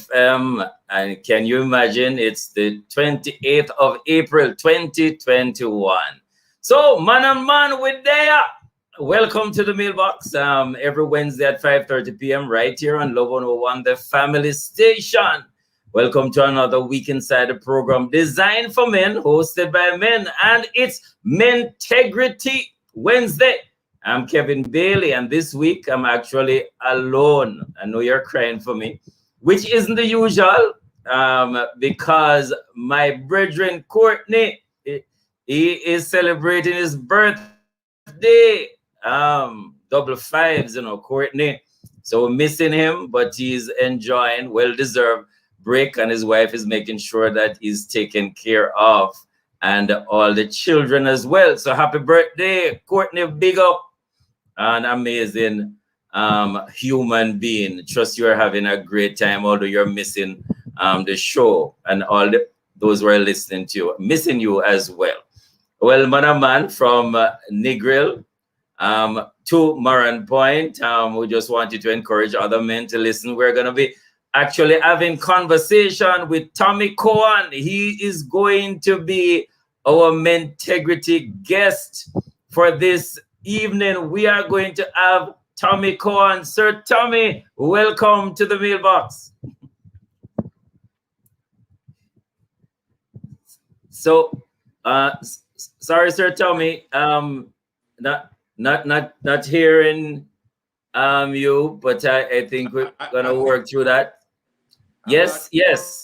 FM. And can you imagine? It's the 28th of April, 2021. So, man and man, we're there. Welcome to the mailbox. Every Wednesday at 5:30 p.m. right here on Love 101, the family station. Welcome to another week inside the program designed for men, hosted by men, and it's Mentegrity Wednesday. I'm Kevin Bailey, and this week I'm actually alone. I know you're crying for me, which isn't the usual, because my brethren Courtney, he is celebrating his birthday. Double fives, Courtney. So we're missing him, but he's enjoying well-deserved break, and his wife is making sure that he's taken care of, and all the children as well. So happy birthday, Courtney. Big up. An amazing human being. Trust you are having a great time, although you're missing the show, and all those who are listening to you, missing you as well. Well, man from Negril to Maran Point, we just wanted to encourage other men to listen. We're going to be actually having conversation with Tommy Cowan. He is going to be our Mentegrity guest for this evening. We are going to have Tommy Cowan. Sir Tommy, welcome to the mailbox. So, sorry, Sir Tommy, not hearing you, but I think we're gonna work through that. Yes. If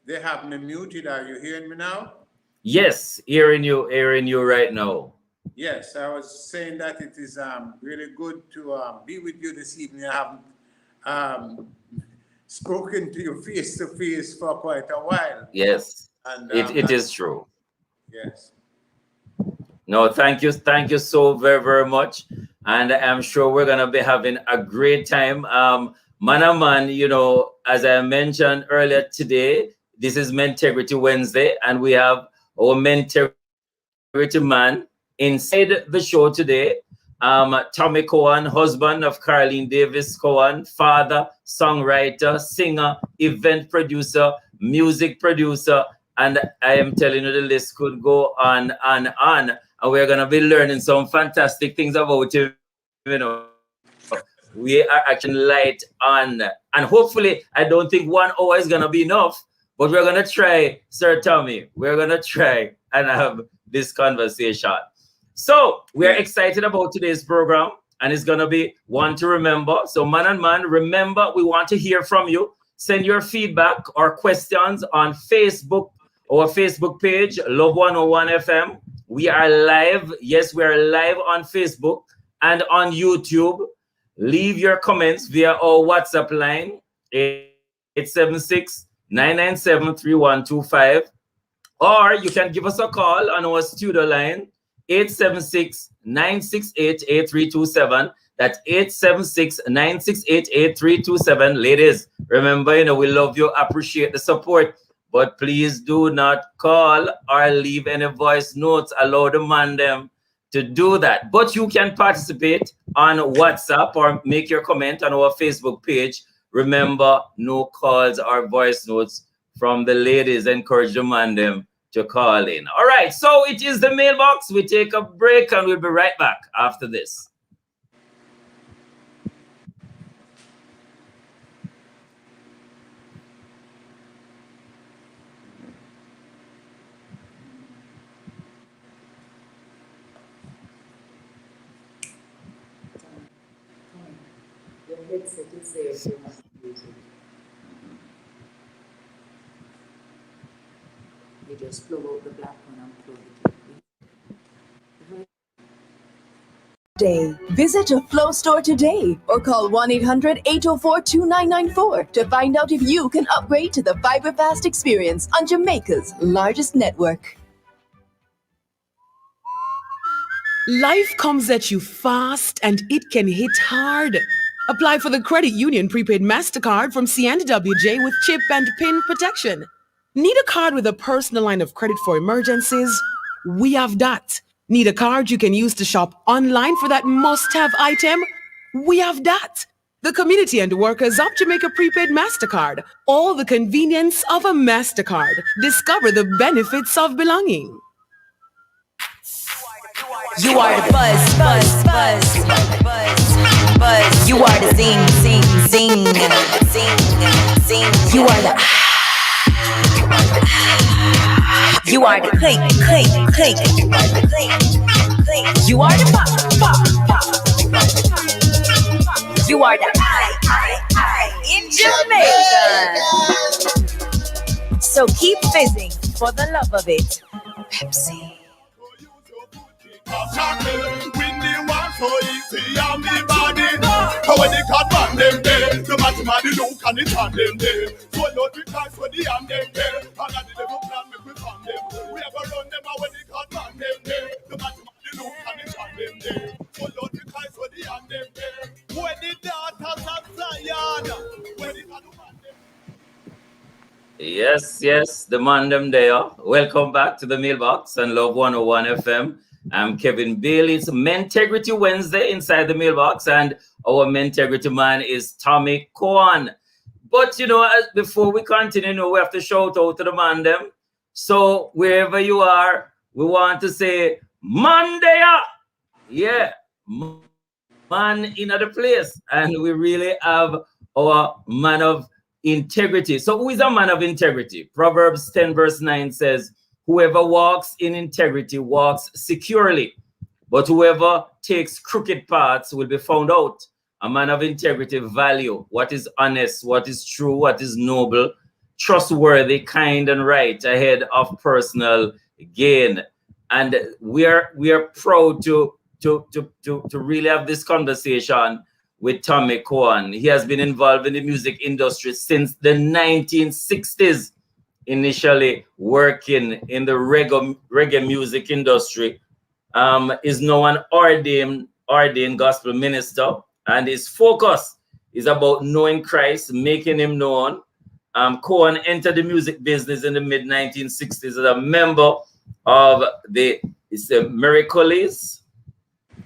they have me muted, are you hearing me now? Yes, hearing you right now. Yes, I was saying that it is really good to be with you this evening. I haven't spoken to you face to face for quite a while. Yes, and it is true. Yes. No, thank you so very, very much. And I'm sure we're gonna be having a great time. Man, as I mentioned earlier today, this is Mentegrity Wednesday, and we have our Mentegrity man inside the show today. Tommy Cowan, husband of Carleen Davis Cowan, father, songwriter, singer, event producer, music producer, and I am telling you, the list could go on and on. And we're going to be learning some fantastic things about him. We are actually light on. And hopefully, I don't think 1 hour is going to be enough. But we're going to try, Sir Tommy. We're going to try and have this conversation. So we are excited about today's program. And it's going to be one to remember. So man and man, remember, we want to hear from you. Send your feedback or questions on Facebook, our Facebook page, Love 101 FM. We are live. Yes, we are live on Facebook and on YouTube. Leave your comments via our WhatsApp line, 876-997-3125. Or you can give us a call on our studio line, 876-968-8327. That's 876-968-8327. Ladies, remember, we love you, appreciate the support. But please do not call or leave any voice notes. Allow the man them to do that. But you can participate on WhatsApp or make your comment on our Facebook page. Remember, no calls or voice notes from the ladies. Encourage the man them to call in. All right, so it is the mailbox. We take a break and we'll be right back after this. Headset is there, so you must use it. You just plug out the black one and plug it in. Visit a Flow store today or call 1-800-804-2994 to find out if you can upgrade to the FiberFast experience on Jamaica's largest network. Life comes at you fast and it can hit hard. Apply for the Credit Union Prepaid MasterCard from C&WJ with chip and PIN protection. Need a card with a personal line of credit for emergencies? We have that. Need a card you can use to shop online for that must-have item? We have that. The community and workers of Jamaica Prepaid MasterCard. All the convenience of a MasterCard. Discover the benefits of belonging. You are the buzz, buzz, buzz, buzz, buzz. You are the zing, zing, zing, zing, zing. You are the you are the click, click, click. You are the pop, pop, pop. You are the I in Jamaica. So keep fizzing for the love of it. Pepsi. Win the war so easy on me body. How when they got man them there, the mathematics look and it on them there. So Lord we cast for the arm them there, and I the devil plan make we find them. We ever run them out when they got man them there, the mathematics look and it on them there. So Lord we cast for the arm them there. When the daughters of Zion, when they got man them. Yes, the man them there. Welcome back to the mailbox and Love 101 FM. I'm Kevin Bailey. It's Mentegrity Wednesday inside the mailbox, and our Mentegrity man is Tommy Cowan. But before we continue, we have to shout out to the man them. So wherever you are, we want to say Mandaya. Yeah, man in other place, and we really have our man of integrity. So who is a man of integrity? Proverbs 10 verse 9 says, whoever walks in integrity walks securely, but whoever takes crooked paths will be found out. A man of integrity value what is honest, what is true, what is noble, trustworthy, kind, and right ahead of personal gain. And we are proud to really have this conversation with Tommy Cowan. He has been involved in the music industry since the 1960s. Initially working in the reggae music industry, is now an ordained gospel minister, and his focus is about knowing Christ, making him known. Cowan entered the music business in the mid-1960s as a member of the Miracles.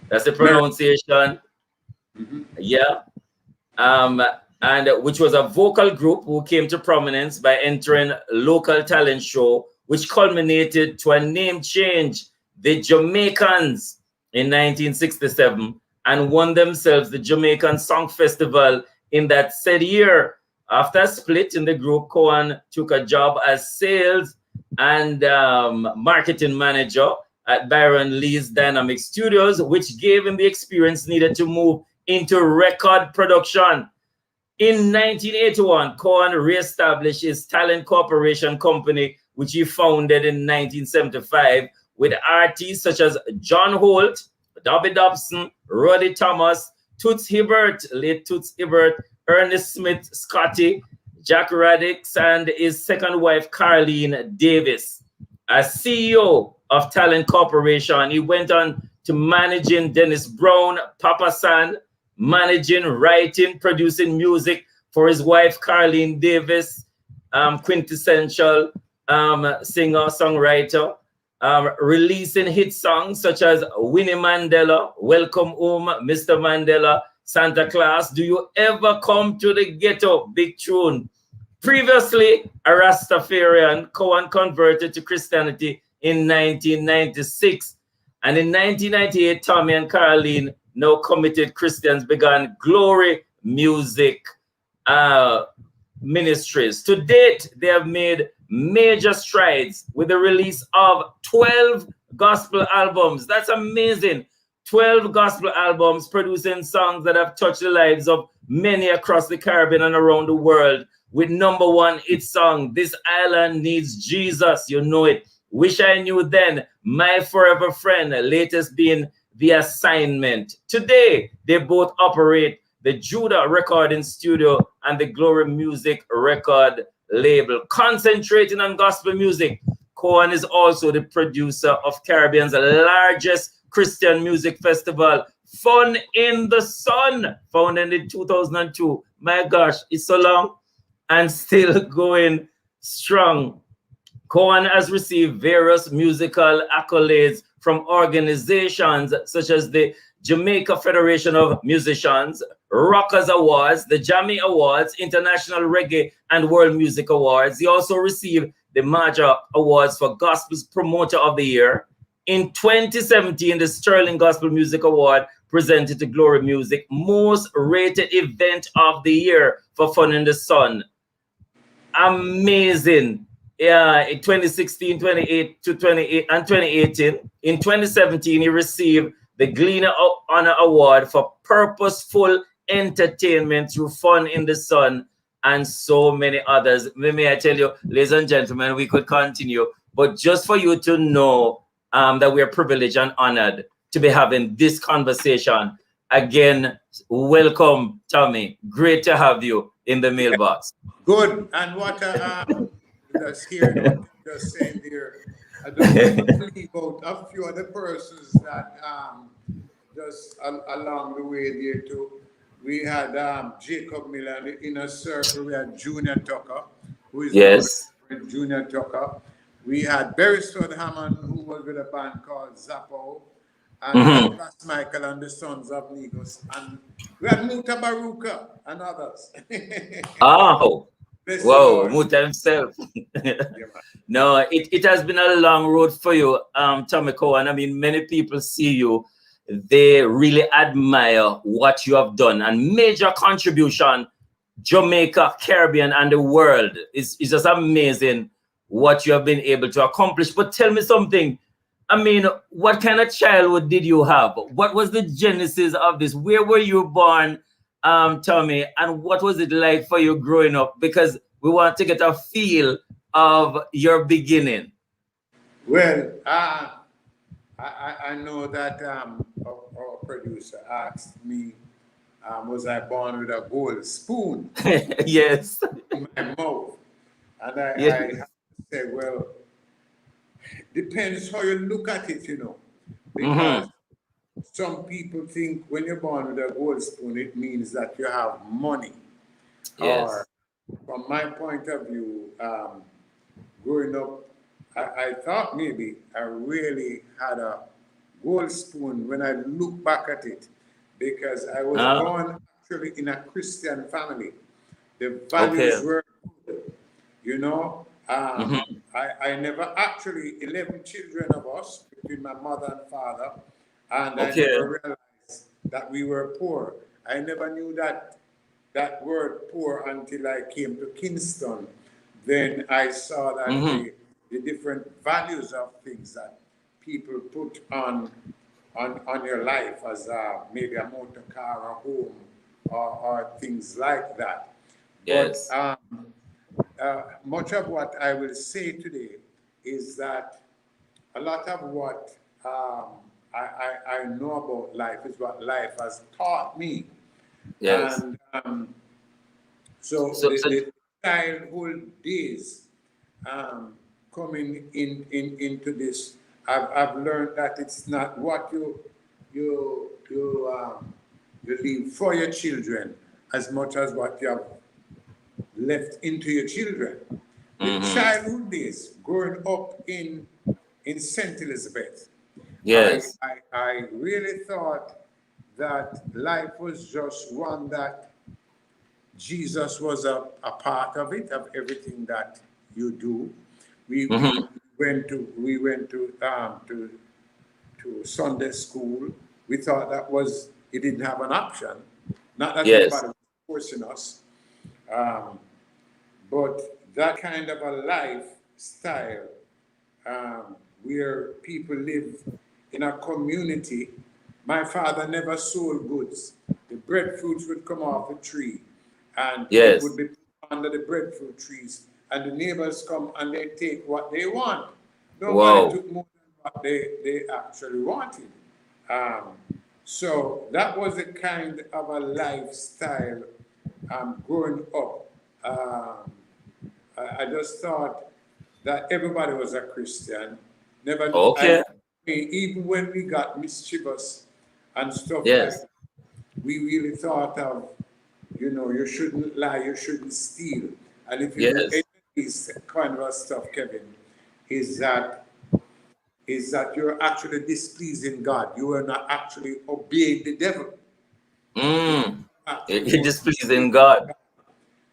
That's the pronunciation. Mm-hmm. Yeah. And which was a vocal group who came to prominence by entering local talent show, which culminated to a name change, the Jamaicans, in 1967, and won themselves the Jamaican Song Festival in that said year. After a split in the group, Cowan took a job as sales and marketing manager at Byron Lee's Dynamic Studios, which gave him the experience needed to move into record production. In 1981, Cowan re-established his Talent Corporation company, which he founded in 1975, with artists such as John Holt, Dobby Dobson, Roddy Thomas, Toots Hibbert, late Toots Hibbert, Ernest Smith, Scotty, Jack Radix, and his second wife, Carleen Davis. As CEO of Talent Corporation, he went on to managing Dennis Brown, Papa San, managing, writing, producing music for his wife, Carleen Davis, quintessential singer, songwriter, releasing hit songs such as Winnie Mandela, Welcome Home, Mr. Mandela, Santa Claus, Do You Ever Come to the Ghetto, big tune. Previously a Rastafarian, Cowan converted to Christianity in 1996. And in 1998, Tommy and Carleen, now committed Christians, began Glory Music Ministries. To date, they have made major strides with the release of 12 gospel albums. That's amazing. 12 gospel albums producing songs that have touched the lives of many across the Caribbean and around the world. With #1 hit song, This Island Needs Jesus, you know it. Wish I Knew Then, My Forever Friend, latest being The Assignment. Today, they both operate the Judah Recording Studio and the Glory Music record label. Concentrating on gospel music, Cowan is also the producer of Caribbean's largest Christian music festival, Fun in the Sun, founded in 2002. My gosh, it's so long and still going strong. Cowan has received various musical accolades from organizations such as the Jamaica Federation of Musicians, Rockers Awards, the Jammy Awards, International Reggae and World Music Awards. He also received the major awards for Gospel's Promoter of the Year. In 2017, the Sterling Gospel Music Award presented to Glory Music Most Rated Event of the Year for Fun in the Sun. Amazing. Yeah, in 2016, 2018. In 2017, he received the Gleaner Honor Award for Purposeful Entertainment through Fun in the Sun, and so many others. May I tell you, ladies and gentlemen, we could continue, but just for you to know that we are privileged and honored to be having this conversation. Again, welcome, Tommy. Great to have you in the mailbox. Good. And what just hearing what you're just saying there, I just want to leave out a few other persons that just along the way there too. We had Jacob Miller in the inner circle. We had Junior Tucker, who is Junior Tucker. We had Beresford Hammond, who was with a band called Zappo, and Ras Michael and the Sons of Negos. And we had Muta Baruka and others. Oh, Bless whoa, the Lord. Muta himself. Yeah, man. No, it has been a long road for you, Tommy Cowan. I mean, many people see you. They really admire what you have done, and major contribution, Jamaica, Caribbean, and the world. It's just amazing what you have been able to accomplish. But tell me something. I mean, what kind of childhood did you have? What was the genesis of this? Where were you born, Tommy? And what was it like for you growing up? Because we want to get a feel of your beginning. Well, I know that our producer asked me, was I born with a gold spoon Yes. in my mouth? And I Yes. have to say, well, depends how you look at it, you know. Because some people think when you're born with a gold spoon, it means that you have money. Yes. Or from my point of view, growing up, I thought maybe I really had a gold spoon when I look back at it, because I was born actually in a Christian family. The values were good, you know. I never actually, 11 children of us, between my mother and father, and I never realized that we were poor. I never knew that word poor until I came to Kingston. Then I saw that the different values of things that people put on your life, as maybe a motor car, a home, or things like that. Yes. But much of what I will say today is that a lot of what I know about life is what life has taught me. Yes. And so the childhood days coming into this, I've learned that it's not what you leave for your children as much as what you have left into your children. The childhood days, growing up in St. Elizabeth, Yes. I really thought that life was just one that Jesus was a part of it, of everything that you do. We went to Sunday school. We thought that was, it didn't have an option. Not that anybody was forcing us. But that kind of a lifestyle where people live in a community. My father never sold goods. The breadfruits would come off the tree, and it would be under the breadfruit trees, and the neighbors come and they take what they want. Nobody took more than what they actually wanted. So that was the kind of a lifestyle growing up. I just thought that everybody was a Christian. Never. Even when we got mischievous and stuff like that, we really thought of, you shouldn't lie, you shouldn't steal. And if you do any of these kind of stuff, Kevin, is that you're actually displeasing God. You are not actually obeying the devil. You're just pleasing God.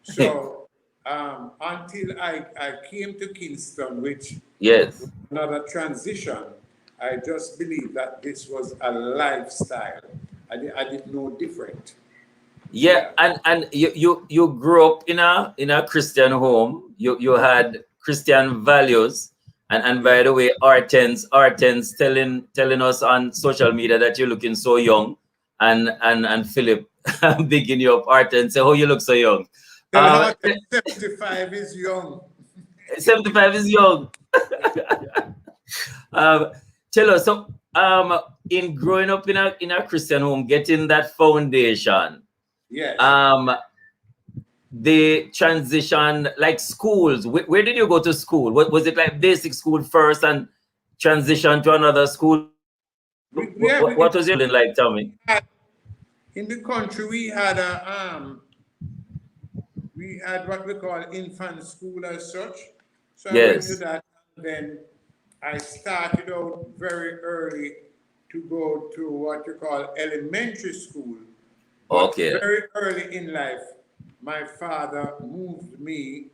So until I came to Kingston, which Yes. was another transition, I just believed that this was a lifestyle. I didn't know different. Yeah, and you grew up in a Christian home. You had Christian values. And by the way, Hortense telling us on social media that you're looking so young. And Philip bigging you up, Hortense, say, oh, you look so young. Tell her that 75 is young. 75 is young. Tell us, so in growing up in a Christian home, getting that foundation, Yes. the transition, like schools, where did you go to school? What was it, like basic school first and transition to another school? What was your like, tell me? In the country, we had what we call infant school as such. So I went to Yes. that, and then I started out very early to go to what you call elementary school. But Okay. very early in life, my father moved me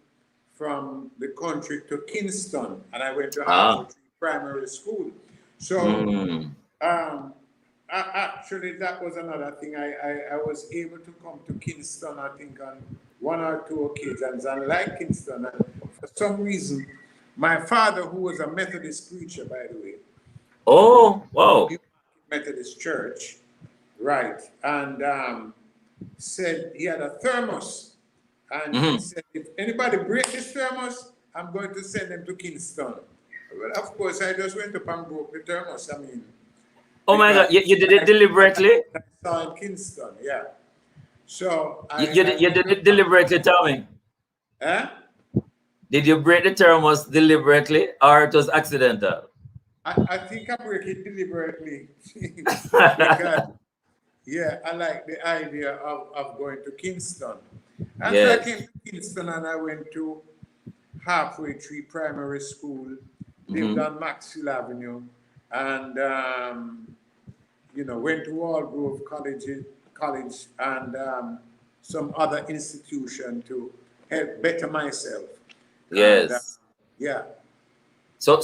from the country to Kingston, and I went to Harvard Primary School. So actually, that was another thing. I was able to come to Kingston, I think, on 1 or 2 occasions, and like Kingston, and for some reason, my father, who was a Methodist preacher, by the way, Oh, wow. Methodist Church, right, and said he had a thermos, and he said, if anybody break this thermos, I'm going to send them to Kingston. Well, of course, I just went up and broke the thermos. I mean, Oh my God, you did it deliberately? I saw in Kingston, yeah. So You did it deliberately, tell me. Huh? Did you break the thermos deliberately or it was accidental? I think I break it deliberately because, yeah, I like the idea of going to Kingston. And so I came to Kingston and I went to Halfway Tree Primary School, lived on Maxwell Avenue, and went to Walgrove College and some other institution to help better myself. Yes. And, yeah. So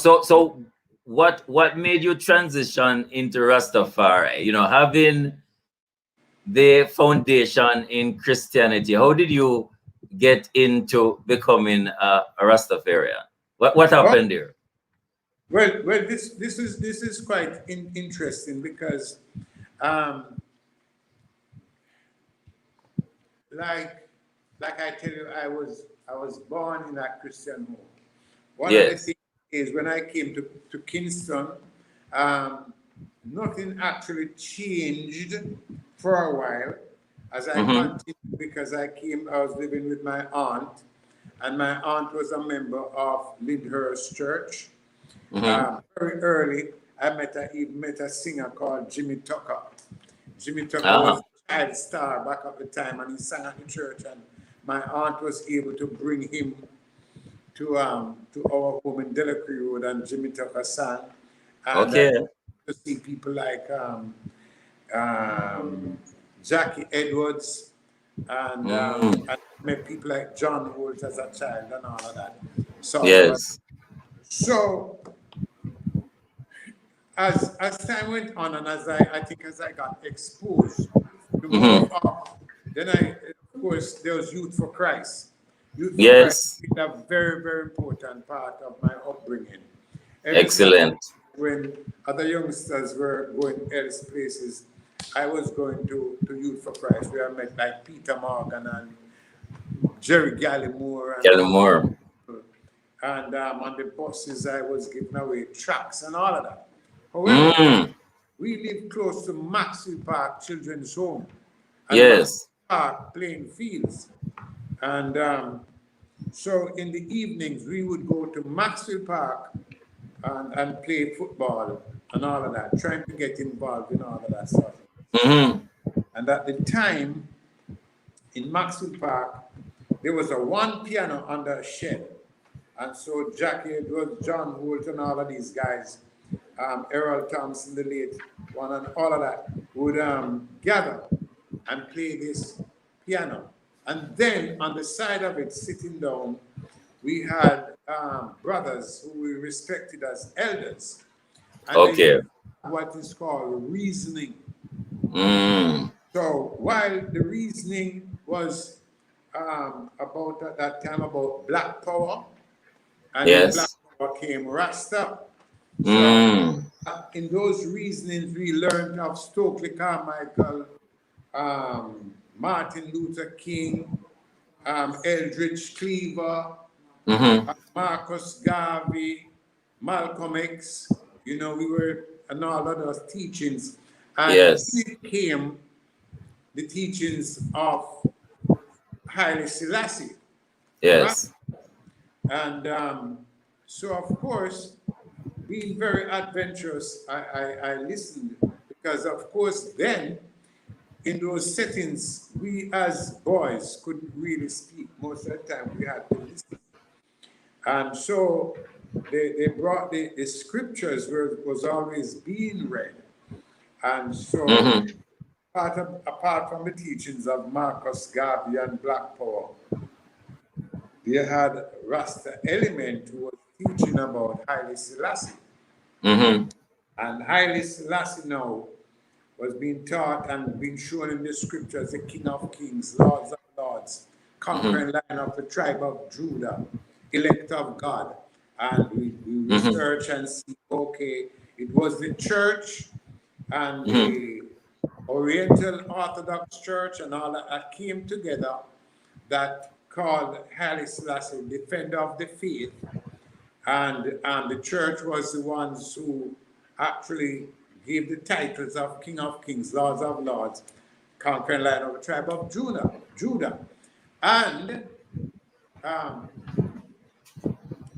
what made you transition into Rastafari? Having the foundation in Christianity, how did you get into becoming a Rastafarian? What happened there? Well, this is quite interesting because, like I tell you, I was born in a Christian home. One of the things is when I came to Kingston, nothing actually changed for a while as I continued, because I was living with my aunt, and my aunt was a member of Lyndhurst Church. Very early, I met a singer called Jimmy Tucker. Jimmy Tucker was a child star back at the time, and he sang at the church, and my aunt was able to bring him to our home in Delacree Road, and Jimmy Tucker sang. And to see people like Jackie Edwards, and I met people like John Holt as a child and all of that. So as time went on, and as I got exposed to more of, then of course, there was Youth for Christ. Youth for Christ is a very, very important part of my upbringing. Excellent. When other youngsters were going else places, I was going to Youth for Christ, where I met like Peter Morgan and Jerry Gallimore. And on the buses, I was giving away tracts and all of that. However, we lived close to Maxwell Park Children's Home. And Maxwell Park playing fields. And so in the evenings, we would go to Maxwell Park and play football and all of that, trying to get involved in all of that stuff. And at the time, in Maxwell Park, there was one piano under a shed. And so Jackie Edwards, John Holt, and all of these guys, Errol Thompson, the late one, and all of that, would gather and play this piano. And then on the side of it, sitting down, we had brothers who we respected as elders. And Okay. they what is called reasoning. Mm. So while the reasoning was about at that time about black power, and with black Yes. power came Rasta. So Mm. in those reasonings, we learned of Stokely Carmichael, Martin Luther King, Eldridge Cleaver, Mm-hmm. Marcus Garvey, Malcolm X. You know, we were and all of those teachings, and Yes. then came the teachings of Haile Selassie, right? Yes. And so, of course, being very adventurous, I listened because, of course, then in those settings, we as boys couldn't really speak most of the time. We had to listen. And so they brought the scriptures where it was always being read. And so, Mm-hmm. apart from the teachings of Marcus Garvey and Black Power, they had Rasta element who was teaching about Haile Selassie. Mm-hmm. And Haile Selassie now was being taught and being shown in the scriptures, the King of Kings, Lords of Lords, conquering lion of the tribe of Judah, elect of God. And we research and see, okay, it was the church and the Oriental Orthodox Church and all that came together that called Haile Selassie defender of the faith. And the church was the ones who actually gave the titles of King of Kings, Lords of Lords, conquering lion of the tribe of Judah. And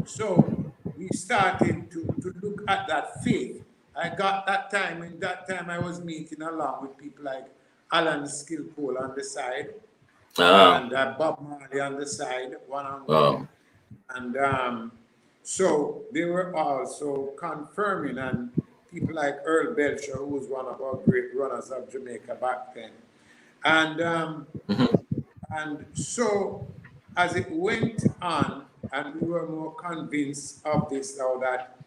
so we started to look at that faith. In that time I was meeting along with people like Alan Skillpole on the side, Ah. and Bob Marley on the side, one on one. Wow. And so they were also confirming, and people like Earl Belcher, who was one of our great runners of Jamaica back then. And so as it went on, and we were more convinced of this now that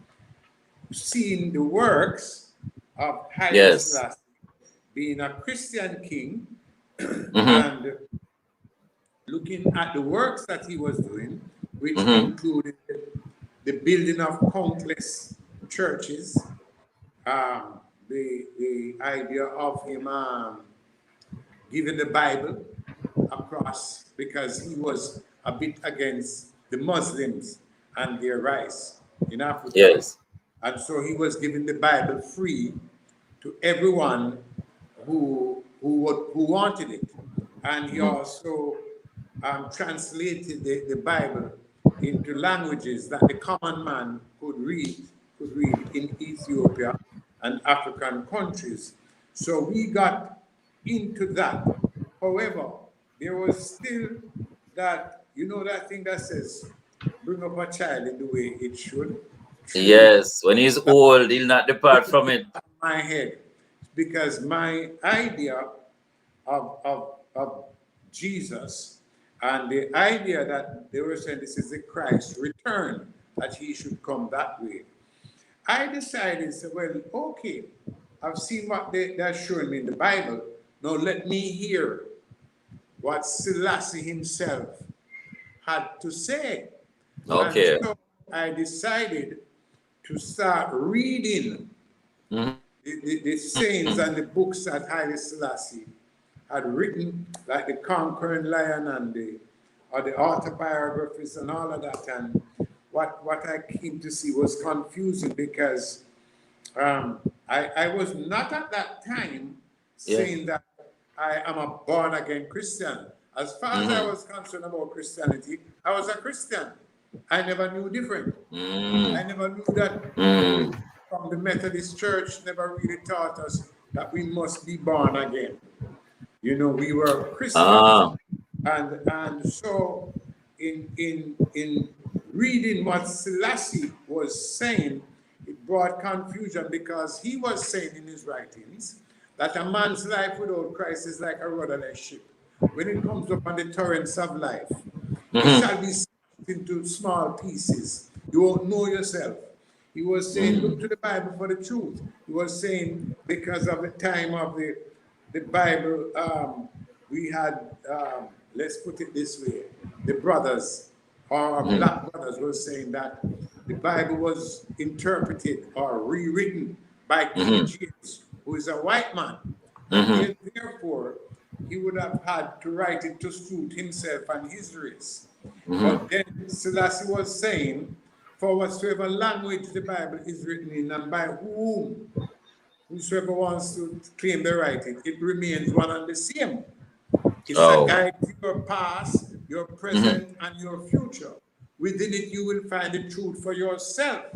seeing the works of Haile Yes. Selassie being a Christian king Mm-hmm. and looking at the works that he was doing, which included the building of countless churches, the idea of him giving the Bible across because he was a bit against the Muslims and their rights in Africa. Yes. And so he was giving the Bible free to everyone who wanted it. And he also translated the Bible into languages that the common man could read in Ethiopia and African countries. So we got into that. However, there was still that, that thing that says, bring up a child in the way it should. Yes. When he's old, he'll not depart from it. My head, because my idea of Jesus and the idea that they were saying this is the Christ return, that he should come that way. I decided, well, okay, I've seen what they're showing me in the Bible. Now let me hear what Selassie himself had to say. Okay. And so I decided to start reading the sayings and the books that Haile Selassie had written, like the Conquering Lion and the autobiographies and all of that. And what I came to see was confusing because I was not at that time saying that I am a born-again Christian. As far as I was concerned about Christianity, I was a Christian. I never knew different. I never knew that from the Methodist Church never really taught us that we must be born again. We were Christians. And so in reading what Selassie was saying, it brought confusion because he was saying in his writings that a man's life without Christ is like a rudderless ship. When it comes upon the torrents of life, it shall be smashed into small pieces. You won't know yourself. He was saying, look to the Bible for the truth. He was saying, because of the time of the Bible, we had, let's put it this way, the brothers, or black brothers, were saying that the Bible was interpreted or rewritten by King James, who is a white man. And therefore, he would have had to write it to suit himself and his race. But then Selassie was saying, for whatsoever language the Bible is written in, and by whom, whosoever wants to claim the writing, it remains one and the same. It's a guide to your past, your present, and your future. Within it, you will find the truth for yourself.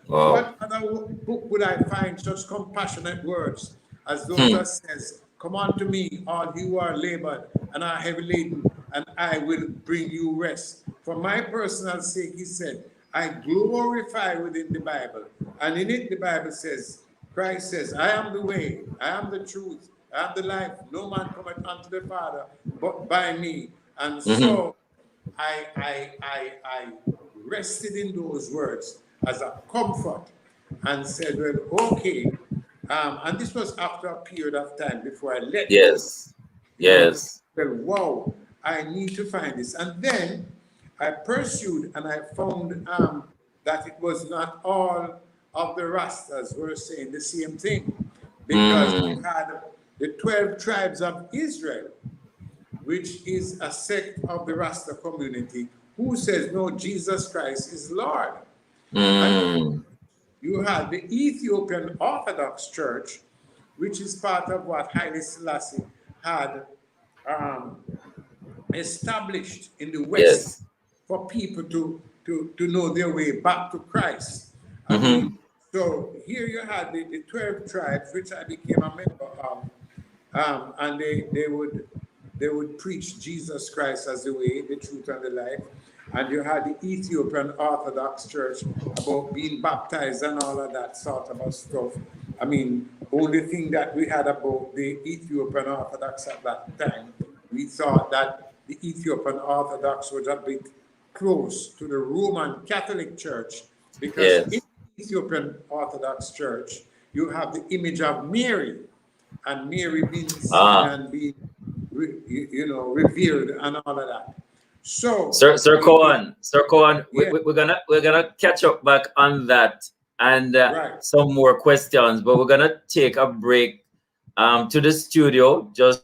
What other book would I find such compassionate words as those that says, come unto me, all you who are labored and are heavy laden, and I will bring you rest. For my personal sake, he said, I glorify within the Bible. And in it, the Bible says, Christ says, I am the way, I am the truth, I am the life. No man cometh unto the Father but by me. And so I rested in those words as a comfort and said, well, okay. And this was after a period of time before I let go. Yes. Well, wow, I need to find this. And then I pursued and I found that it was not all of the Rastas were saying the same thing. Because we had the 12 tribes of Israel, which is a sect of the Rasta community, who says, no, Jesus Christ is Lord. And you had the Ethiopian Orthodox Church, which is part of what Haile Selassie had established in the West for people to know their way back to Christ. I mean, so here you had the 12 tribes, which I became a member of, and they would preach Jesus Christ as the way, the truth, and the life. And you had the Ethiopian Orthodox Church about being baptized and all of that sort of stuff. I mean, only thing that we had about the Ethiopian Orthodox at that time, we thought that the Ethiopian Orthodox was a bit close to the Roman Catholic Church, because in the Ethiopian Orthodox Church, you have the image of Mary, and Mary being seen and being, revered and all of that. So, Sir Cowan, we're gonna catch up back on that and some more questions, but we're gonna take a break to the studio just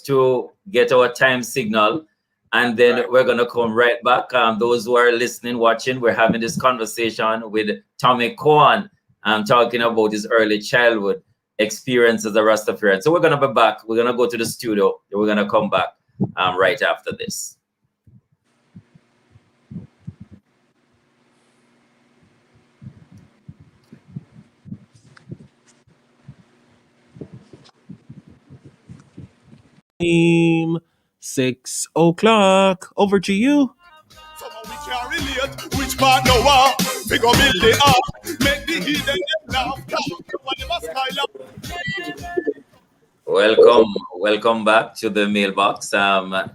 to get our time signal, and then we're gonna come right back. Those who are listening, watching, we're having this conversation with Tommy Cowan, talking about his early childhood experience as a Rastafarian. So we're gonna be back. We're gonna go to the studio. We're gonna come back right after this. Team 6 o'clock. Over to you. Somehow we can't relate which part no war. Figure build the art, make the hidden laugh. Welcome back to the mailbox.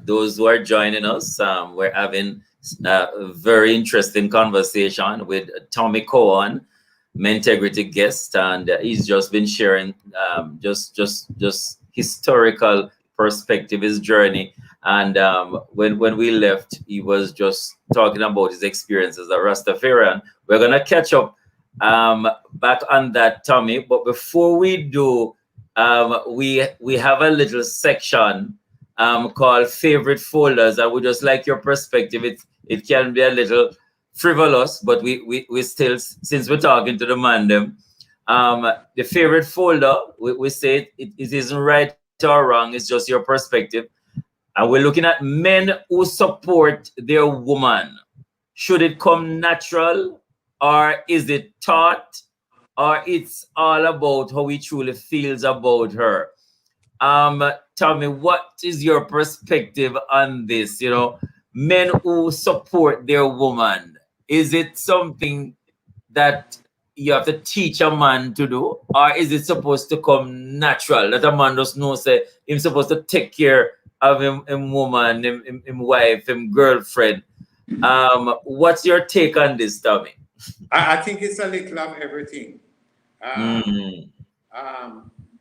Those who are joining us, we're having a very interesting conversation with Tommy Cowan, Integrity guest, and he's just been sharing just historical perspective, his journey. And when we left, he was just talking about his experience as a Rastafarian. We're gonna catch up back on that, Tommy. But before we do, we have a little section called favorite folders, and we just like your perspective. It can be a little frivolous, but we still, since we're talking to the man them, the favorite folder, we say it isn't right or wrong, it's just your perspective. And we're looking at men who support their woman. Should it come natural, or is it taught, or it's all about how he truly feels about her? Tell me, what is your perspective on this? Men who support their woman. Is it something that you have to teach a man to do, or is it supposed to come natural that a man just know say him supposed to take care of him woman, him wife, him girlfriend? What's your take on this, Tommy? I think it's a little of everything. Mm.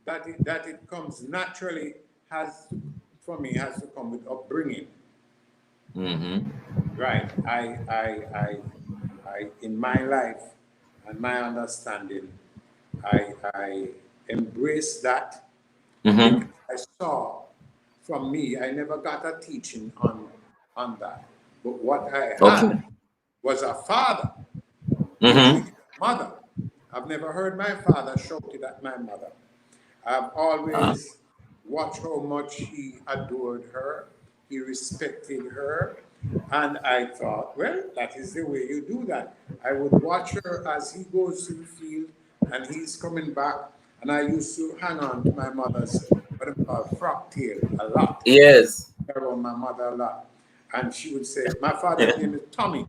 That it comes naturally for me has to come with upbringing. Mm-hmm. Right. I in my life and my understanding, I embrace that Mm-hmm. because I saw from me, I never got a teaching on that. But what I Okay. had was a father who Mm-hmm. treated a mother. I've never heard my father shouted at my mother. I've always watched how much he adored her, he respected her, and I thought, well, that is the way you do that. I would watch her as he goes to the field and he's coming back, and I used to hang on to my mother's what I call frock tail a lot. Yes. Around my mother a lot. And she would say, my father's name is Tommy.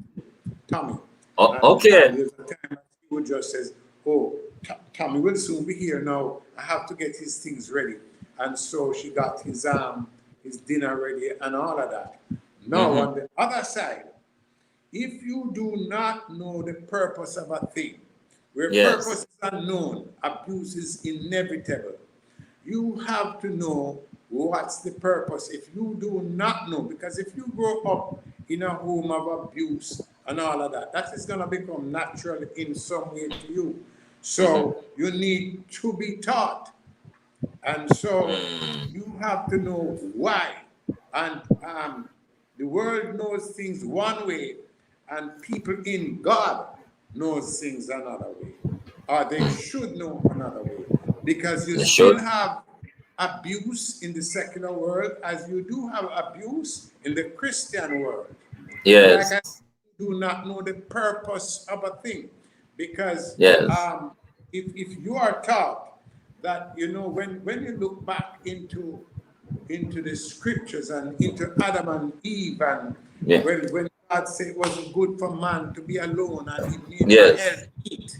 Tommy. And Okay. there's a time that he would just say, oh, Tommy will soon be here now. I have to get his things ready. And so she got his dinner ready and all of that. Now, Mm-hmm. on the other side, if you do not know the purpose of a thing, where Yes. purpose is unknown, abuse is inevitable. You have to know what's the purpose. If you do not know, because if you grow up in a home of abuse and all of that, that is going to become natural in some way to you. So you need to be taught. And so you have to know why. And the world knows things one way, and people in God knows things another way. Or they should know another way. Because you You still should. have abuse in the secular world as you do have abuse in the Christian world. And like I Yes. do not know the purpose of a thing. Because Yes. if you are taught that, you know, when you look back into the scriptures and into Adam and Eve, and Yeah. when God said it wasn't good for man to be alone and he made a Yes. helpmeet.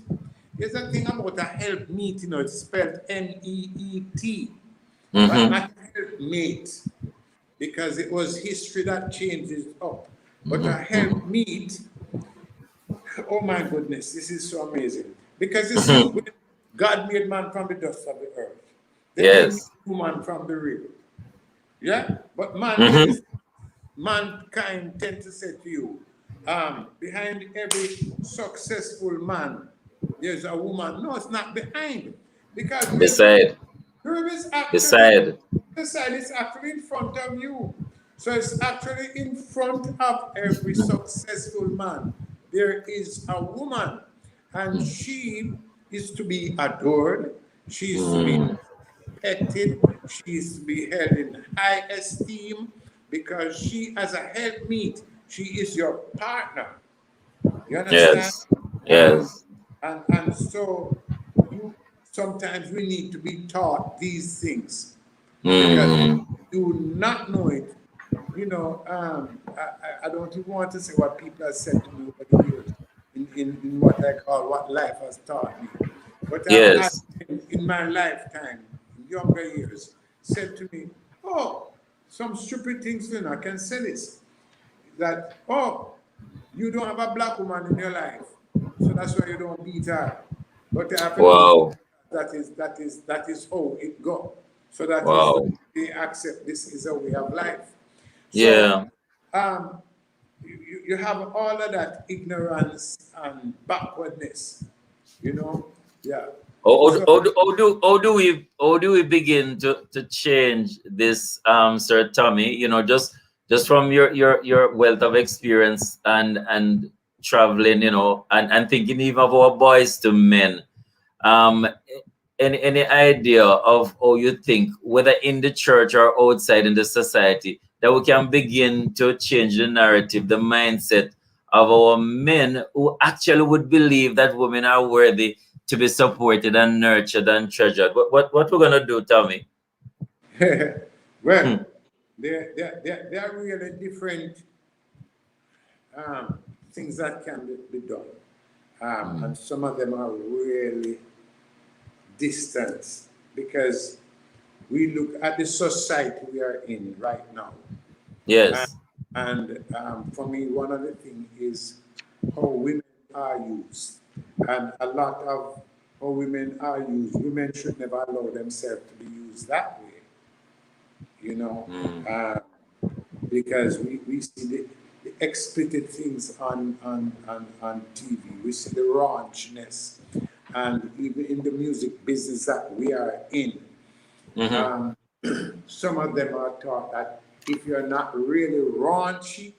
There's a thing about a helpmeet, you know, it's spelled MEET, but Mm-hmm. not helpmate, because it was history that changes up. But a helpmeet, oh my goodness, this is so amazing. Because you see, when God made man from the dust of the earth, then he made Yes. woman from the river. Yeah? But Mm-hmm. mankind tend to say to you, behind every successful man, there's a woman. No, it's not behind. Because Beside. the river is actually Beside. the side is actually in front of you. So it's actually in front of every successful man. There is a woman, and she is to be adored. She is to be Mm. respected. She is to be held in high esteem because she, as a helpmeet, she is your partner. You understand? Yes. Um, Yes. and so you sometimes we need to be taught these things because Mm. you not know it. You know, I don't even want to say what people have said to me over the years in what I call what life has taught me. But I've had Yes. in my lifetime, in younger years, said to me, oh, some stupid things, you know, I can say this, that, oh, you don't have a black woman in your life, so that's why you don't beat her. But I have to beat Wow. her. That is how it go. So that is Wow. they accept this is a way of life. So Yeah. um, you have all of that ignorance and backwardness, you know? Yeah. So How do we begin to change this, Sir Tommy? You know, just from your wealth of experience and traveling, you know, and thinking even of our boys to men. Um, any idea of how you think, whether in the church or outside in the society, that we can begin to change the narrative, the mindset of our men who actually would believe that women are worthy to be supported and nurtured and treasured? What we're gonna do, Tommy? well, Hmm. there are really different things that can be done. And some of them are really distant because we look at the society we are in right now. Yes. And for me, one of the things is how women are used. And a lot of how women are used, women should never allow themselves to be used that way, you know, because we see the explicit things on TV. We see the raunchiness. And even in the music business that we are in, some of them are taught that if you're not really raunchy,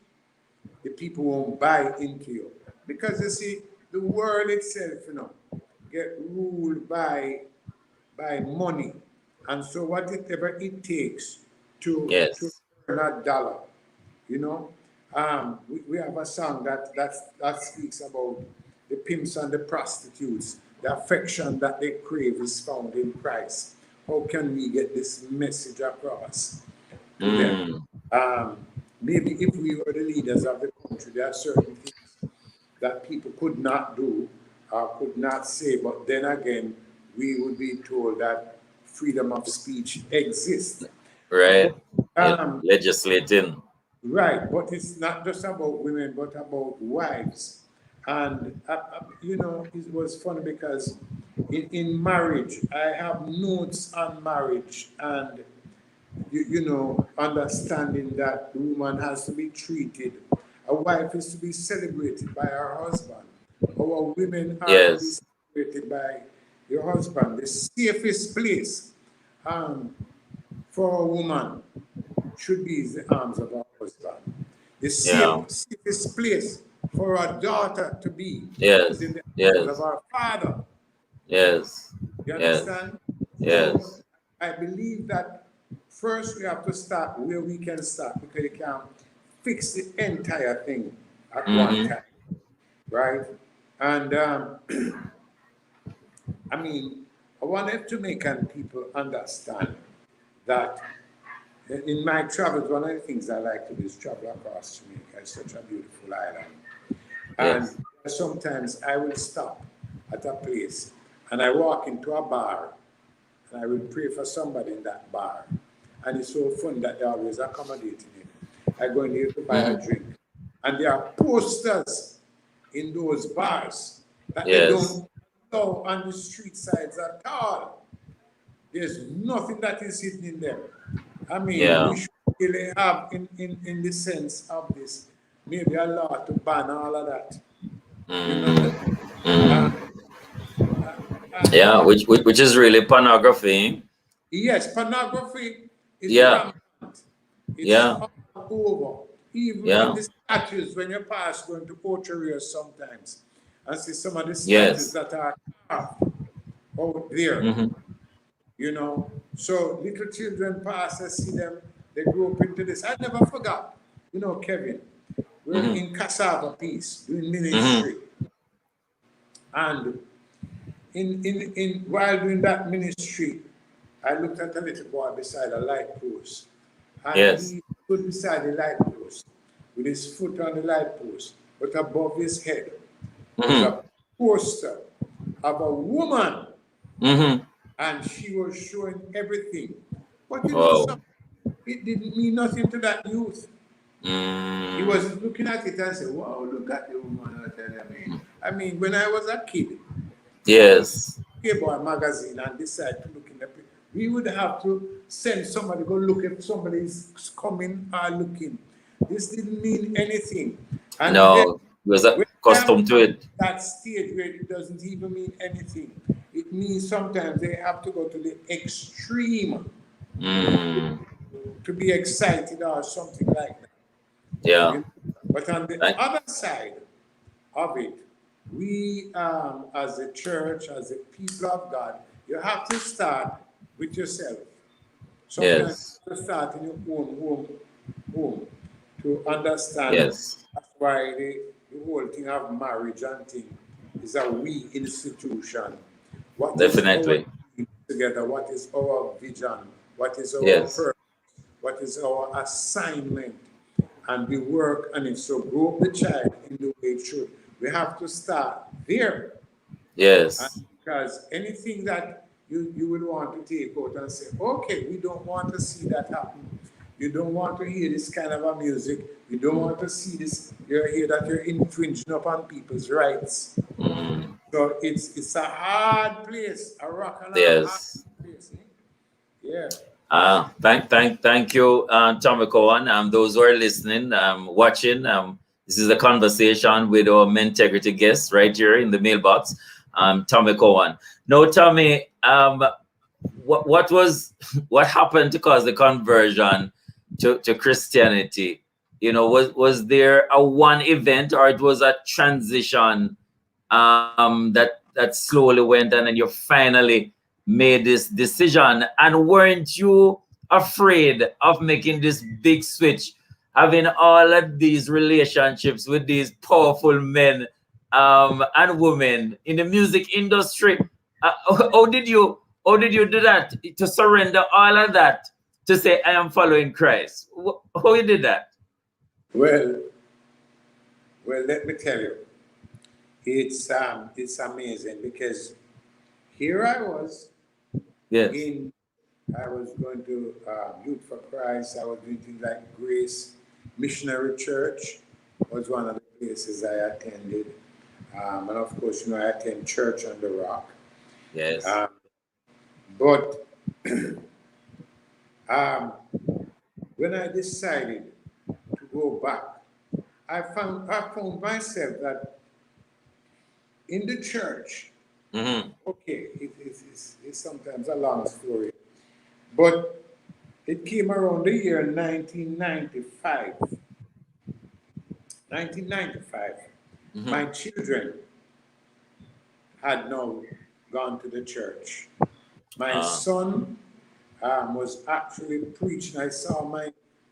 the people won't buy into you. Because you see, the world itself, you know, get ruled by money. And so whatever it takes to earn a dollar, you know. We have a song that speaks about the pimps and the prostitutes. The affection that they crave is found in Christ. How can we get this message across to them? Maybe if we were the leaders of the country, there are certain things that people could not do or could not say, but then again, we would be told that freedom of speech exists. Right. But, Legislating. right, but it's not just about women, but about wives. And, you know, it was funny because in marriage, I have notes on marriage and, you know, understanding that the woman has to be treated. A wife is to be celebrated by her husband. Our women are to be celebrated by your husband. The safest place for a woman should be in the arms of her husband. The safest place for a daughter to be is in the arms of her father. Yes. You understand? Yes. So I believe that first we have to start where we can start because you can't fix the entire thing at one time, right? And I mean, I wanted Jamaican people understand that in my travels, one of the things I like to do is travel across Jamaica. It's such a beautiful island. And sometimes I will stop at a place and I walk into a bar and I will pray for somebody in that bar. And it's so fun that they're always accommodating it. I go in there to buy a drink. And there are posters in those bars that they don't know on the street sides at all. There's nothing that is hidden in them. I mean, we should really have, in the sense of this, maybe a law to ban all of that. You know? Which is really pornography. Yes, pornography is rampant. It's all over. Even in the statues, when you pass going to Portugal sometimes, and see some of the statues that are carved out there. You know, so little children pass, I see them, they grow up into this. I never forgot, you know, Kevin, we're in Cassava Peace, doing ministry. And while doing that ministry, I looked at a little boy beside a light post. And he stood beside the light post with his foot on the light post, but above his head was a poster of a woman. And she was showing everything. But you know, it didn't mean nothing to that youth. He was looking at it and said, wow, look at the woman. I mean, when I was a kid, Boy magazine and decide to look in the picture, we would have to send somebody go look if somebody is coming or looking. This didn't mean anything. And no, he was accustomed to it. That stage where it doesn't even mean anything. It means sometimes they have to go to the extreme to be excited or something like that. Yeah. But on the other side of it, we as a church, as a people of God, you have to start with yourself. Sometimes you start in your own home to understand. That's why the whole thing of marriage and thing is a we institution. What is our together? What is our vision? What is our purpose? What is our assignment? And we work on it. So grow up the child in the way it should. We have to start there. Yes. Because anything that you would want to take out and say, okay, we don't want to see that happen. You don't want to hear this kind of a music. You don't want to see this. You hear that you're infringing upon people's rights. So it's a hard place, a rock and a hard Yes. place. Yeah. Thank you, Tommy Cowan. Those who are listening, watching, this is a conversation with our Mentegrity guest right here in the mailbox, Tommy Cowan. Now, Tommy, what happened to cause the conversion to Christianity? You know, was there a one event, or it was a transition that slowly went, and then you finally made this decision? And weren't you afraid of making this big switch, having all of these relationships with these powerful men and women in the music industry? How did you do that, to surrender all of that, to say I am following Christ? How you did that? Well, let me tell you, it's amazing, because here I was. Yes. I was going to Youth for Christ. I was doing things like Grace Missionary Church was one of the places I attended, and of course, I attend Church on the Rock. Yes. But when I decided to go back, I found myself that in the church. Okay, it's sometimes a long story, but it came around the year 1995. 1995, my children had now gone to the church. My son was actually preaching. I saw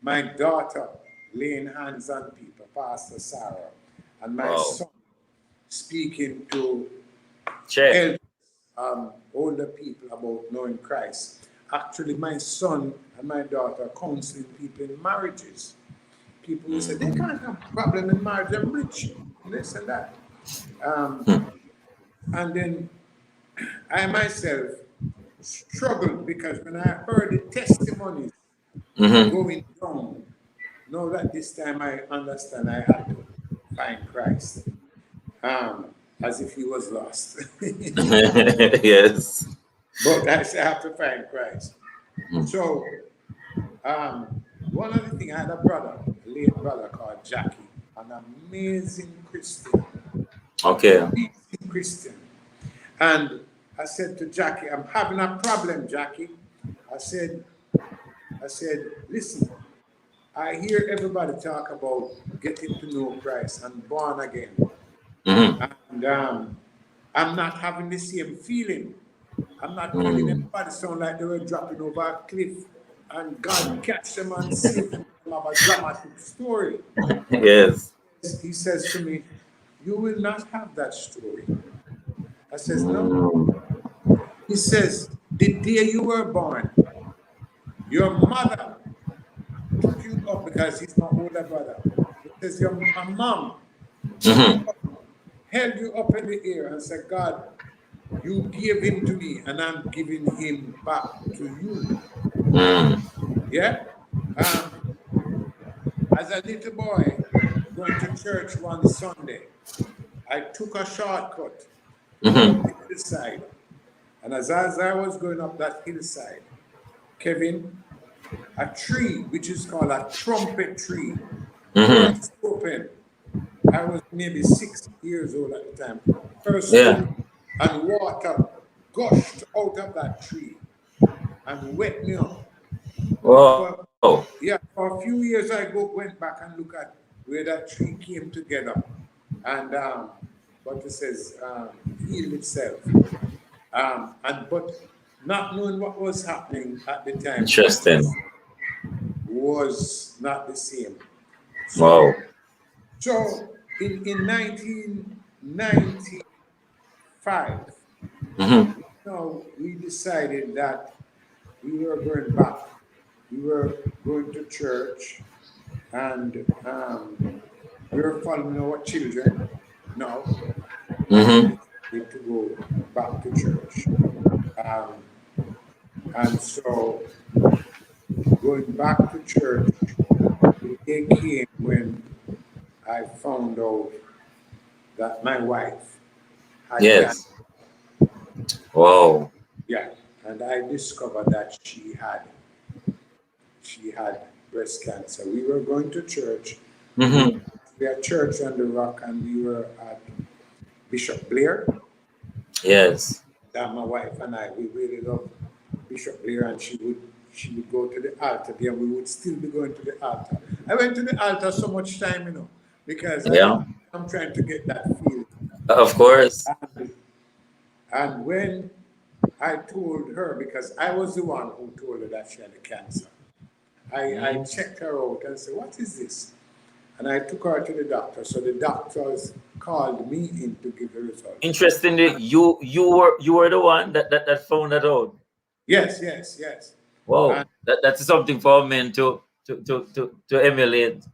my daughter laying hands on people, Pastor Sarah, and my son speaking to elders, older people about knowing Christ. Actually, my son and my daughter are counseling people in marriages. People who say they can't have a problem in marriage, I'm rich, this and that. And then I myself struggled, because when I heard the testimonies going down, now that this time I understand I had to find Christ. As if he was lost. Yes. But I say I have to find Christ. So, one of the things, I had a brother, a late brother called Jackie, an amazing Christian. Okay. Amazing Christian. And I said to Jackie, I'm having a problem, Jackie. I said, listen, I hear everybody talk about getting to know Christ and born again. And I'm not having the same feeling. I'm not feeling everybody sound like they were dropping over a cliff and God catch them and save them of a dramatic story. Yes. He says to me, you will not have that story. I says, no. He says, the day you were born, your mother took you up, because he's my older brother. He says, my mom held you up in the air and said, God, you gave him to me and I'm giving him back to you. Yeah? As a little boy going to church one Sunday, I took a shortcut up the hillside. And as I was going up that hillside, Kevin, a tree, which is called a trumpet tree, burst open. I was maybe 6 years old at the time. First, and water gushed out of that tree and wet me up. Wow. For a few years I went back and looked at where that tree came together, and what it says, healed itself. But not knowing what was happening at the time. Interesting. Was not the same. Wow. So in 1995, we decided that we were going back. We were going to church, and we were following our children. No, Mm-hmm. decided to go back to church. Um, and so going back to church, the day came when I found out that my wife had cancer. Yes. Wow. Yeah, and I discovered that she had breast cancer. We were going to church. Mm-hmm. We had church on the rock, and we were at Bishop Blair. Yes. That my wife and I, we really love Bishop Blair, and she would go to the altar there. We would still be going to the altar. I went to the altar so much time, because Yeah. I'm trying to get that feeling. Of course. And when I told her, because I was the one who told her that she had a cancer, I checked her out and said, "What is this?" And I took her to the doctor. So the doctors called me in to give the results. Interestingly, you were the one that found that out. Yes, yes, yes. Wow. And That's something for men to emulate.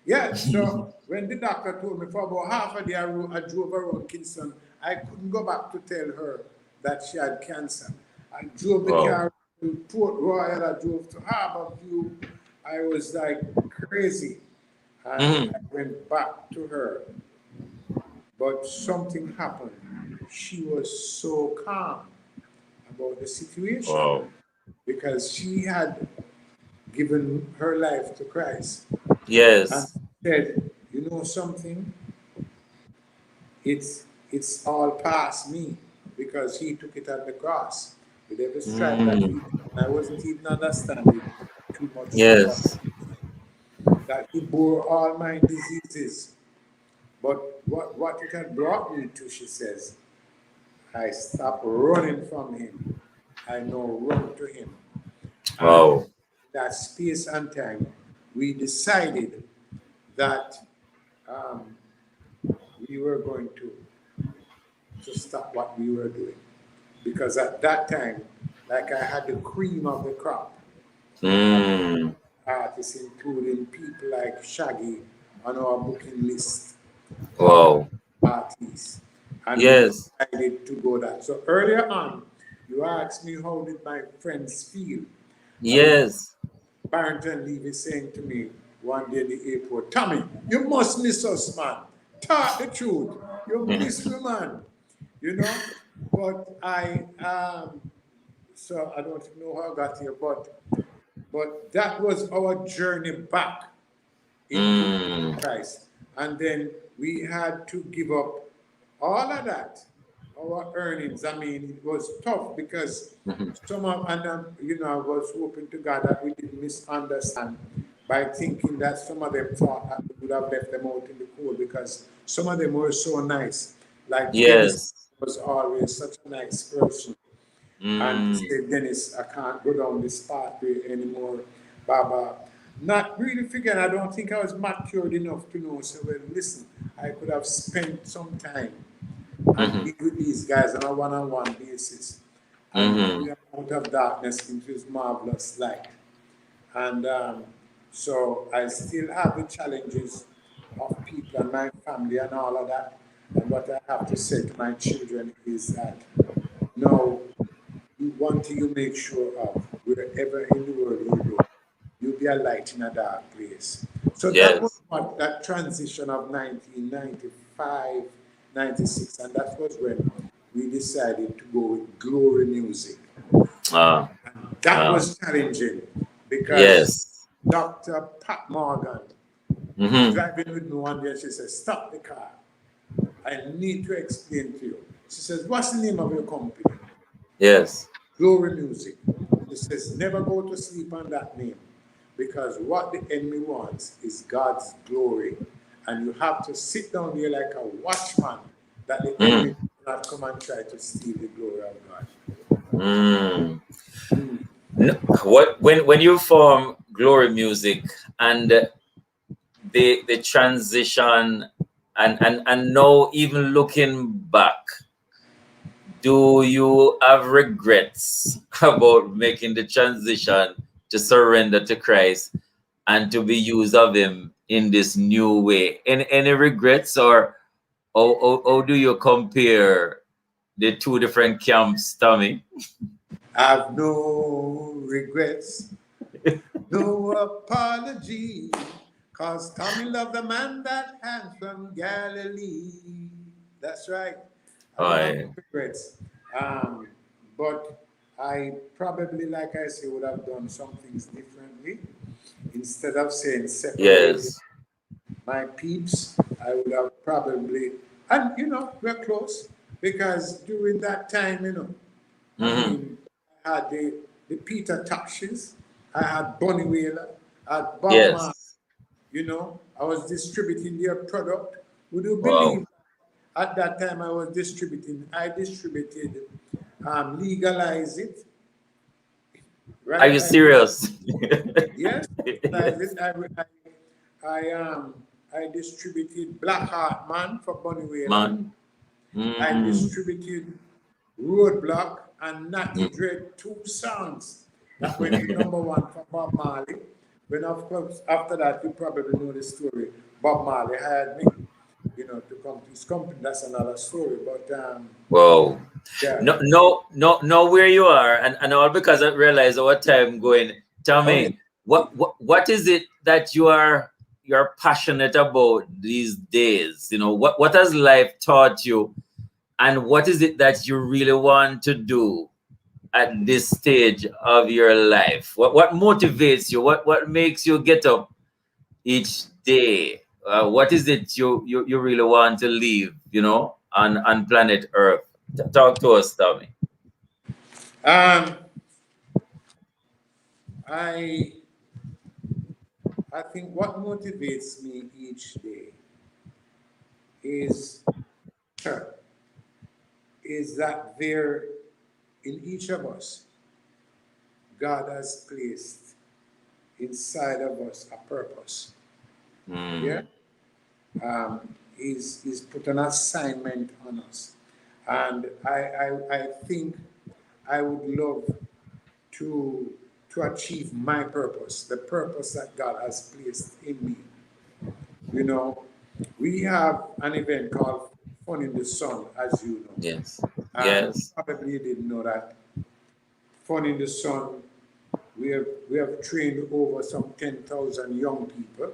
yeah, so when the doctor told me for about half a day, I drove around Kingston. I couldn't go back to tell her that she had cancer. I drove the Wow. car to Port Royal, I drove to Harborview. I was like crazy. And Mm-hmm. I went back to her. But something happened. She was so calm about the situation Wow. because she had given her life to Christ and Yes. said, "You know something? It's all past me because he took it at the cross with every stripe that he Mm. took." And I wasn't even understanding too much of what Yes. that he bore all my diseases. But what it had brought me to, she says, I stopped running from him. I now run to him. And Wow. that space and time, we decided that um, we were going to stop what we were doing. Because at that time, like I had the cream of the crop, Mm. artists, including people like Shaggy on our booking list, Wow. artists. And we Yes. decided to go that. So earlier on, you asked me how did my friends feel. And Yes. Barrington Levy saying to me one day in the airport, "Tommy, you must miss us, man. Talk the truth. You miss me, man." You know? But so I don't know how I got here, but that was our journey back into Mm. Christ. And then we had to give up all of that, our earnings. I mean, it was tough because some of, and I was hoping to God that we didn't misunderstand by thinking that some of them thought that we would have left them out in the cold because some of them were so nice. Like Dennis Yes. was always such a nice person. And he Mm. said, "Dennis, I can't go down this pathway anymore, Baba." Not really figuring, I don't think I was matured enough to know. So, well, listen, I could have spent some time and Mm-hmm. be with these guys on a one-on-one basis and bring Mm-hmm. them out of darkness into his marvelous light. And so I still have the challenges of people and my family and all of that. And what I have to say to my children is that no, one thing you make sure of, wherever in the world you go, you'll be a light in a dark place. So that was Yes. what that transition of 1995, 96, and that was when we decided to go with glory music. Ah. That Ah. was challenging because Yes. Dr. Pat Morgan was Mm-hmm. driving with me one day and she said, "Stop the car. I need to explain to you." She says, "What's the name of your company?" Yes. Glory Music. It says, never go to sleep on that name because what the enemy wants is God's glory. And you have to sit down there like a watchman that the enemy Mm. does not come and try to steal the glory of God. Mm. Mm. What when you form Glory Music and the transition and now even looking back, do you have regrets about making the transition to surrender to Christ and to be used of him in this new way? Any regrets, or How do you compare the two different camps, Tommy? I've no regrets, no apology, cause Tommy loved the man that hangs from Galilee. That's right. I Oh, don't have yeah. no regrets. But I probably, like I say, would have done some things differently. Instead of saying separated Yes. my peeps, I would have probably, and we're close because during that time, I Mm-hmm. mean, I had the Peter Tosh's, I had Bonnie Whaler, I had Bob Marley, Yes. I was distributing their product. Would you Wow. believe at that time I distributed Legalize It, Are right? you serious? Yes, Legalize Yes. It. I distributed Black Heart Man for Bonnie Whaler. Man. I Mm. distributed Roadblock and Natty Dread, two songs that went number one for Bob Marley. When of course after that you probably know the story. Bob Marley hired me, to come to his company. That's another story. But Wow. yeah. No, where you are, and all because I realize our time going. Oh yeah. Tommy, what is it that you're passionate about these days? What has life taught you, and what is it that you really want to do at this stage of your life? What motivates you? What makes you get up each day? What is it you really want to leave, on planet Earth? Talk to us, Tommy. Um, I I think what motivates me each day is is that there in each of us God has placed inside of us a purpose. Yeah. Mm. He's put an assignment on us. And I think I would love to achieve my purpose, the purpose that God has placed in me. We have an event called Fun in the Sun, as you know. Yes. And Yes. probably didn't know that Fun in the Sun, we have trained over some 10,000 young people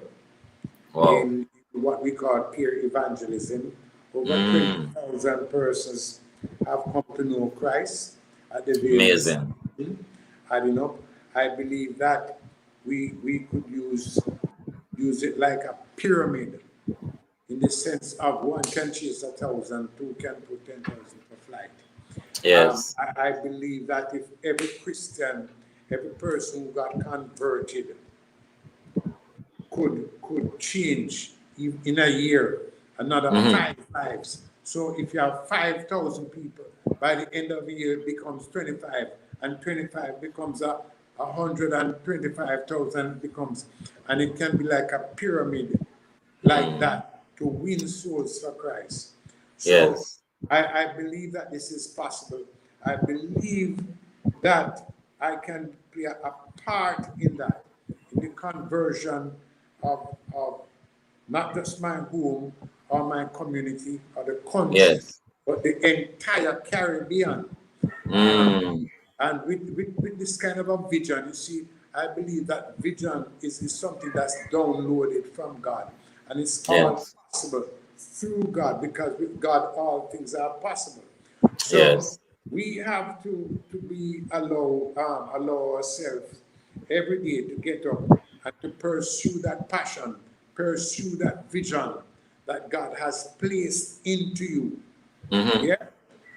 Wow. in what we call peer evangelism. Over Mm. 20,000 persons have come to know Christ at the various Amazing. adding up. I believe that we could use it like a pyramid in the sense of one can chase 1,000, two can put 10,000 to flight. Yes. I believe that if every Christian, every person who got converted could change in a year another Mm-hmm. 5 lives. So if you have 5,000 people, by the end of the year it becomes 25, and 25 becomes 125,000 becomes, and it can be like a pyramid like Mm. that to win souls for Christ. So Yes. I believe that this is possible. I believe that I can play a part in that, in the conversion of not just my home or my community or the country, Yes. but the entire Caribbean. Mm. And with this kind of a vision, you see, I believe that vision is something that's downloaded from God. And it's all Yes. possible through God, because with God all things are possible. So Yes. we have to be allow ourselves every day to get up and to pursue that passion, pursue that vision that God has placed into you. Mm-hmm. Yeah,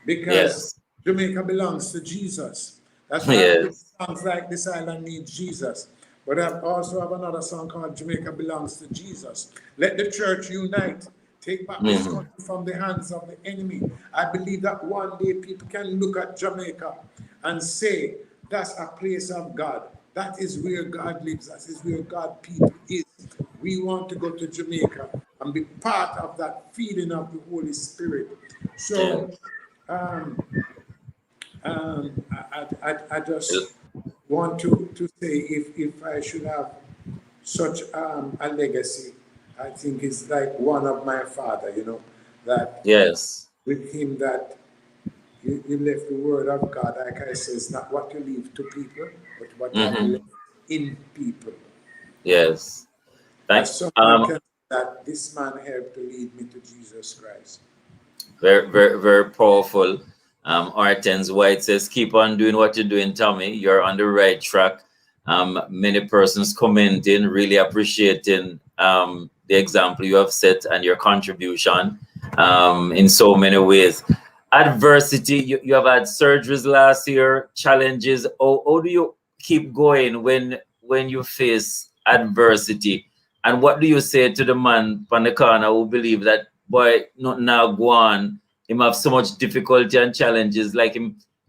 because Yes. Jamaica belongs to Jesus. That's why I put Yes. songs like "This Island Needs Jesus." But I also have another song called "Jamaica Belongs to Jesus." Let the church unite. Take back this Mm-hmm. country from the hands of the enemy. I believe that one day people can look at Jamaica and say, that's a place of God. That is where God lives. That is where God people is. We want to go to Jamaica and be part of that feeding of the Holy Spirit. So Yes. um, I just want to say, if I should have such a legacy, I think it's like one of my father, that Yes. with him that you left the word of God, like I say, it's not what you leave to people, but what you have Mm-hmm. left in people. Yes. Thank. As someone can say that this man helped to lead me to Jesus Christ. Very, very, very powerful. Artens White says, keep on doing what you're doing, Tommy. You're on the right track. Many persons commenting, really appreciating the example you have set and your contribution in so many ways. Adversity, you have had surgeries last year, challenges. How do you keep going when you face adversity? And what do you say to the man on the corner who believe that, boy, not now go on, him have so much difficulty and challenges, like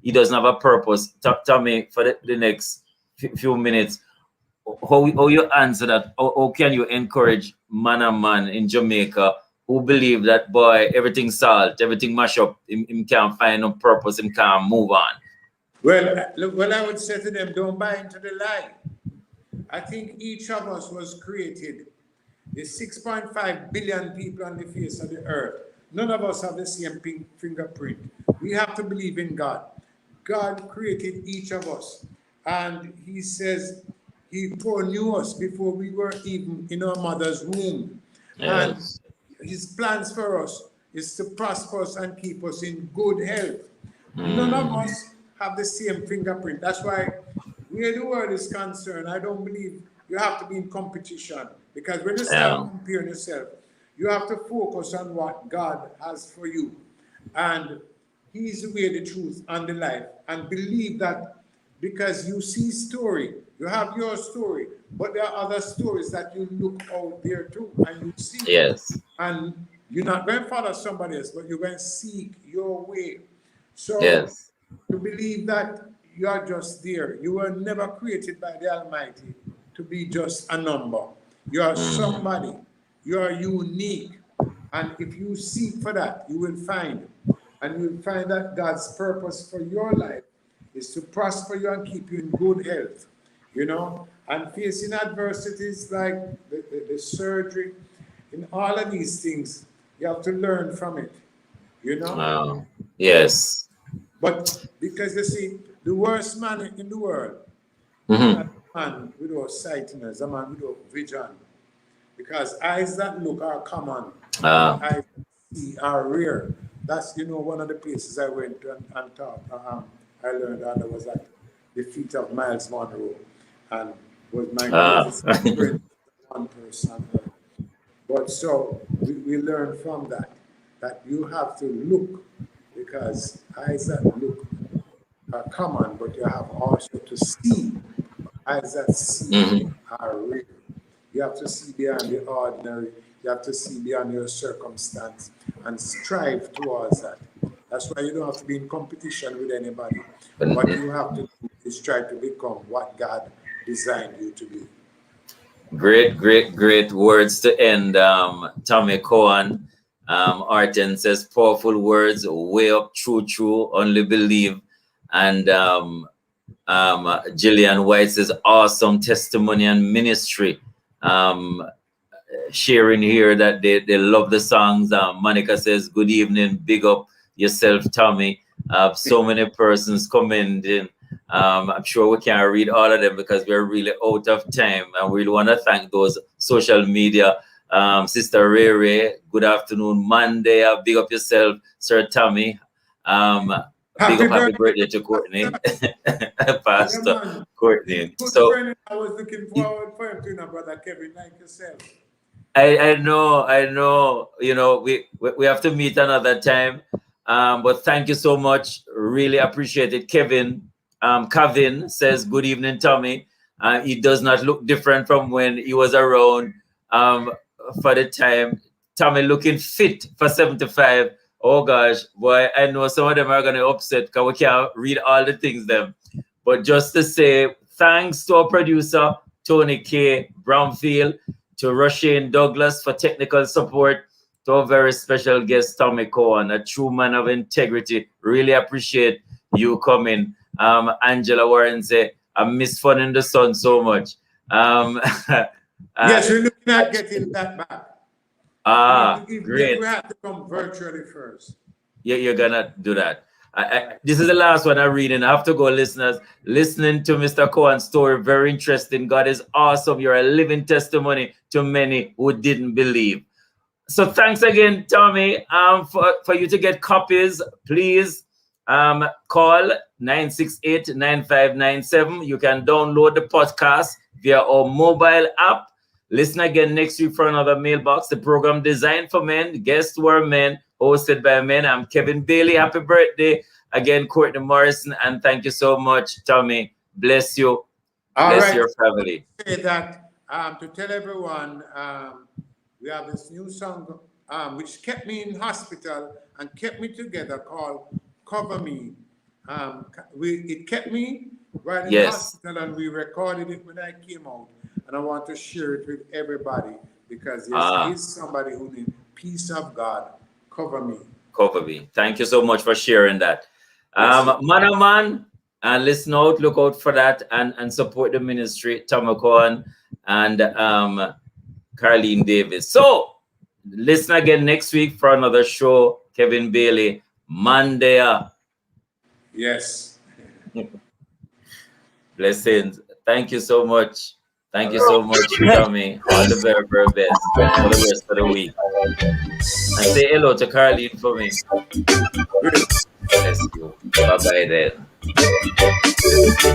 he doesn't have a purpose? Tell me for the next few minutes, how you answer that? How can you encourage man and man in Jamaica who believe that, boy, everything salt, everything mash up, him can't find no purpose, him can't move on? Well, I would say to them, don't buy into the lie. I think each of us was created. There's 6.5 billion people on the face of the earth. None of us have the same fingerprint. We have to believe in God. God created each of us. And he says he foreknew us before we were even in our mother's womb. Yes. And his plans for us is to prosper us and keep us in good health. None of us have the same fingerprint. That's why where the world is concerned, I don't believe you have to be in competition. Because when you start comparing yourself, you have to focus on what God has for you. And he's the way, the truth, and the life. And believe that because you see story, you have your story, but there are other stories that you look out there too, and you see. Yes. And you're not going to follow somebody else, but you're going to seek your way. So yes. to believe that you are just there, you were never created by the Almighty to be just a number. You are somebody. You are unique. And if you seek for that, you will find. And you will find that God's purpose for your life is to prosper you and keep you in good health. You know, and facing adversities like the surgery, in all of these things, you have to learn from it. You know? Yes. But because you see, the worst man in the world is not a man without sightness, a man without vision. Because eyes that look are common, eyes that see are rare. That's, you know, one of the places I went to and taught. I learned that I was at the feet of Miles Monroe, and was my greatest experience one person. But so we learn from that you have to look, because eyes that look are common, but you have also to see. Eyes that see are rare. You have to see beyond the ordinary. You have to see beyond your circumstance and strive towards that. That's why you don't have to be in competition with anybody. What you have to do is try to become what God designed you to be. Great words to end. Tommy Cowan, Arten says, powerful words, way up, true, only believe. And Gillian White says, awesome testimony and ministry. Sharing here that they love the songs. Monica says, good evening, big up yourself, Tommy. So many persons commenting. I'm sure we can't read all of them because we're really out of time, and we want to thank those social media. Sister Ray, good afternoon. Monday, big up yourself, Sir Tommy. Happy birthday to Courtney. Pastor Courtney. So I was looking forward for him to brother Kevin, like yourself. I know. You know, we have to meet another time. But thank you so much. Really appreciate it. Kevin says, good evening, Tommy. He does not look different from when he was around for the time. Tommy looking fit for 75. Oh gosh, boy, I know some of them are gonna upset because we can't read all the things them. But just to say, thanks to our producer, Tony K. Brownfield, to Rushane Douglas for technical support, to our very special guest, Tommy Cowan, a true man of integrity. Really appreciate you coming. Angela Warren say, I miss fun in the sun so much. Yes, we're looking at getting that back. If Great. we have to come virtually first. Yeah, you're gonna do that. This is the last one I'm reading. I have to go, listeners. Listening to Mr. Cowan's story, very interesting. God is awesome. You're a living testimony to many who didn't believe. So thanks again, Tommy. For you to get copies, please call 968-9597. You can download the podcast via our mobile app. Listen again next week for another mailbox. The program designed for men, guests were men, hosted by men. I'm Kevin Bailey. Happy birthday again, Courtney Morrison, and thank you so much, Tommy. Bless you. Bless your family. Say that to tell everyone, we have this new song which kept me in hospital and kept me together called "Cover Me." It kept me right in the hospital, and we recorded it when I came out. And I want to share it with everybody because there is somebody who needs peace of God. Cover me. Cover me. Thank you so much for sharing that. Man, and listen out, look out for that and support the ministry, Tom Cowan and Carlene Davis. So listen again next week for another show. Kevin Bailey, Monday. Yes. Blessings. Thank you so much. Thank you so much, Tommy. All the very, very best for the rest of the week. And say hello to Carlene for me. Bless you. Bye-bye then.